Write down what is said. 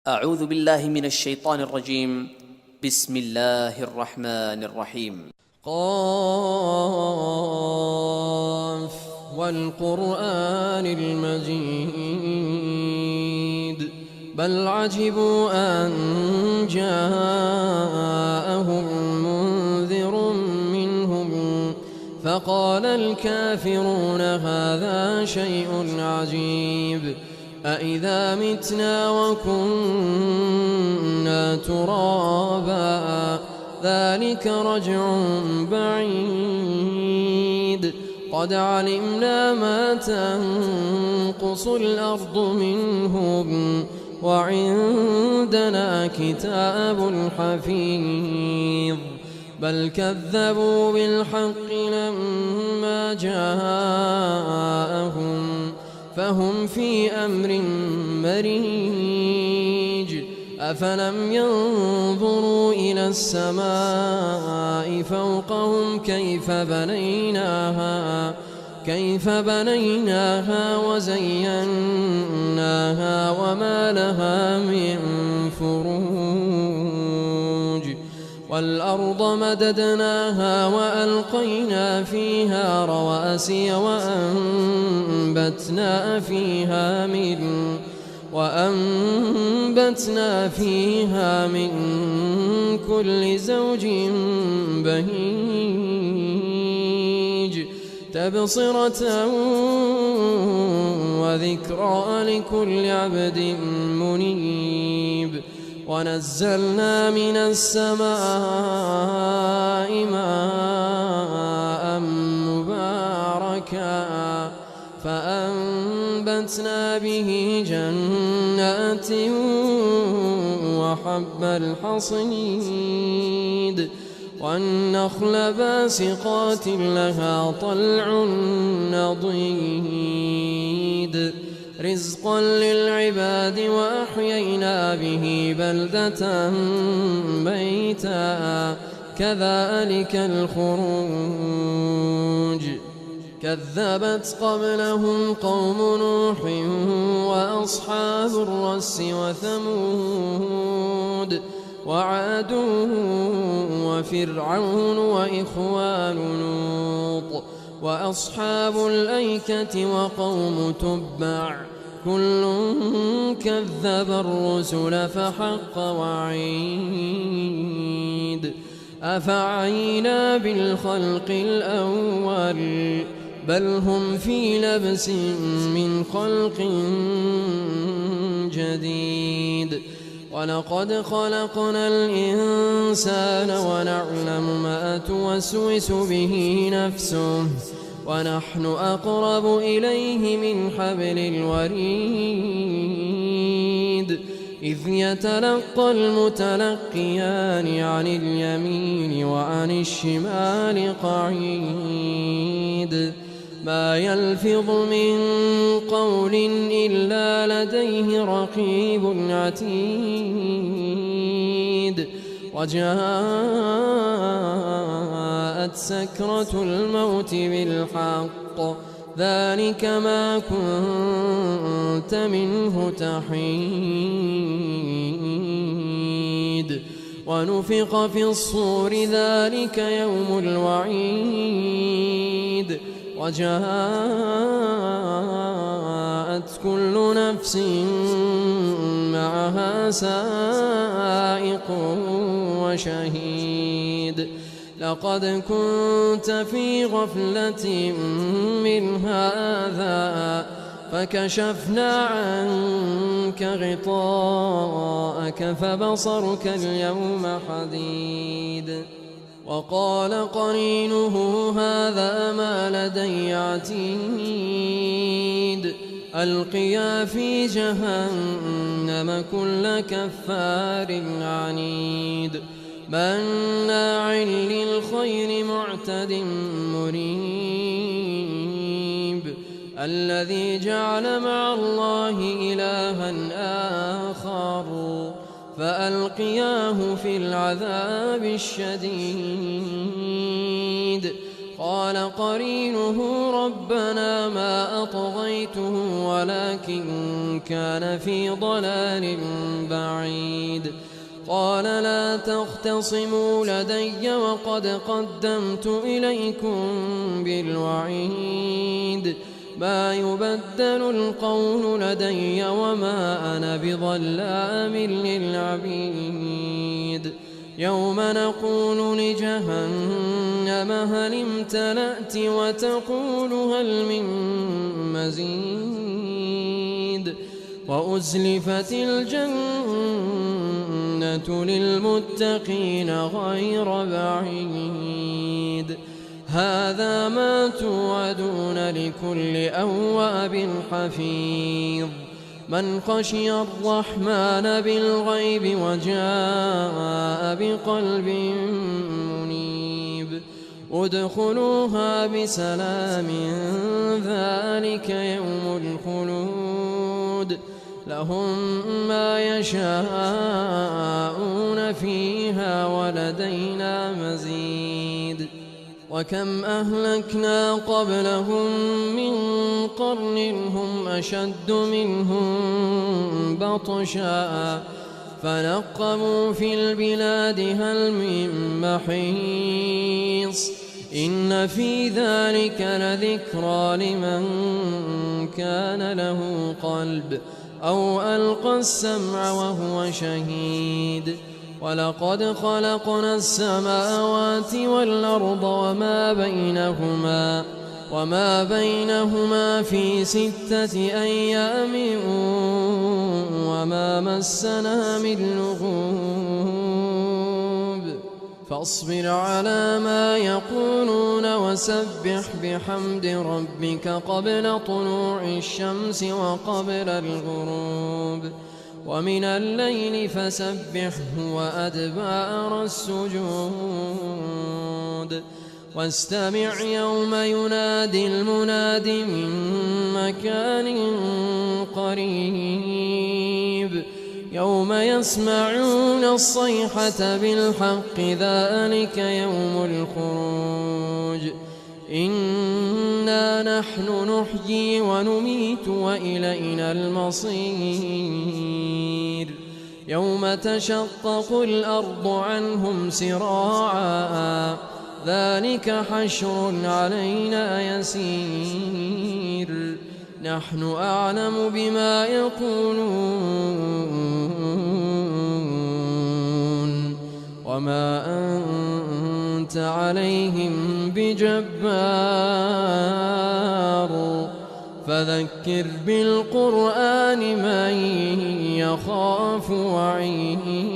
أعوذ بالله من الشيطان الرجيم. بسم الله الرحمن الرحيم. قاف والقرآن المجيد بل عجبوا أن جاءهم منذر منهم فقال الكافرون هذا شيء عجيب أإذا متنا وكنا ترابا ذلك رجع بعيد قد علمنا ما تنقص الأرض منهم وعندنا كتاب حفيظ بل كذبوا بالحق لما جاءهم فهم في أمر مريج أفلم ينظروا إلى السماء فوقهم كيف بنيناها وزيناها وما لها من فروج والأرض مددناها وألقينا فيها رواسي وأنبتنا فيها من كل زوج بهيج تبصرة وذكرى لكل عبد منيب ونزلنا من السماء ماء مباركا فأنبتنا به جنات وحب الحصيد والنخل باسقات لها طلع نضيد رزقا للعباد وأحيينا به بلدة ميتا كذلك الخروج كذبت قبلهم قوم نوح وأصحاب الرس وثمود وعاد وفرعون وإخوان لوط وأصحاب الأيكة وقوم تبع كل كذب الرسل فحق وعيد أفعينا بالخلق الأول بل هم في لبس من خلق جديد ولقد خلقنا الإنسان ونعلم ما توسوس به نفسه ونحن أقرب إليه من حبل الوريد إذ يتلقى المتلقيان عن اليمين وعن الشمال قعيد ما يلفظ من قول إلا لديه رقيب عتيد وجاءت سكرة الموت بالحق ذلك ما كنت منه تحيد ونفخ في الصور ذلك يوم الوعيد وجاءت كل نفس معها سائق وشهيد لقد كنت في غفلة من هذا فكشفنا عنك غطاءك فبصرك اليوم حديد وقال قرينه هذا ما لدي عتيد ألقيا في جهنم كل كفار عنيد مناع للخير معتد مريب الذي جعل مع الله إلها آخر فألقياه في العذاب الشديد قال قرينه ربنا ما أطغيته ولكن كان في ضلال بعيد. قال لا تختصموا لدي وقد قدمت إليكم بالوعيد ما يبدل القول لدي وما أنا بظلام للعبيد. يوم نقول لجهنم هل امتلأت وتقول هل من مزيد. وأزلفت الجنة للمتقين غير بعيد. هذا ما توعدون لكل أواب حفيظ من خشي الرحمن بالغيب وجاء بقلب منيب. ادخلوها بسلام ذلك يوم الخلود لهم ما يشاءون فيها ولدينا مزيد. وكم أهلكنا قبلهم من قرن هم أشد منهم بطشا فنقبوا في البلاد هل من محيص. إن في ذلك لذكرى لمن كان له قلب أو ألقى السمع وهو شهيد. ولقد خلقنا السماوات والأرض وما بينهما في 6 أيام وما مسنا من لغوب. فاصبر على ما يقولون وسبح بحمد ربك قبل طلوع الشمس وقبل الغروب ومن الليل فسبحه وأدبار السجود. واستمع يوم ينادي المناد من مكان قريب يوم يسمعون الصيحة بالحق ذلك يوم الخروج. إنا نحن نحيي ونميت وإلينا المصير. يوم تشقق الأرض عنهم سراعا ذلك حشر علينا يسير. نحن أعلم بما يقولون وما أنت عليهم بجبار. فذكر بالقرآن من يخاف وعيد.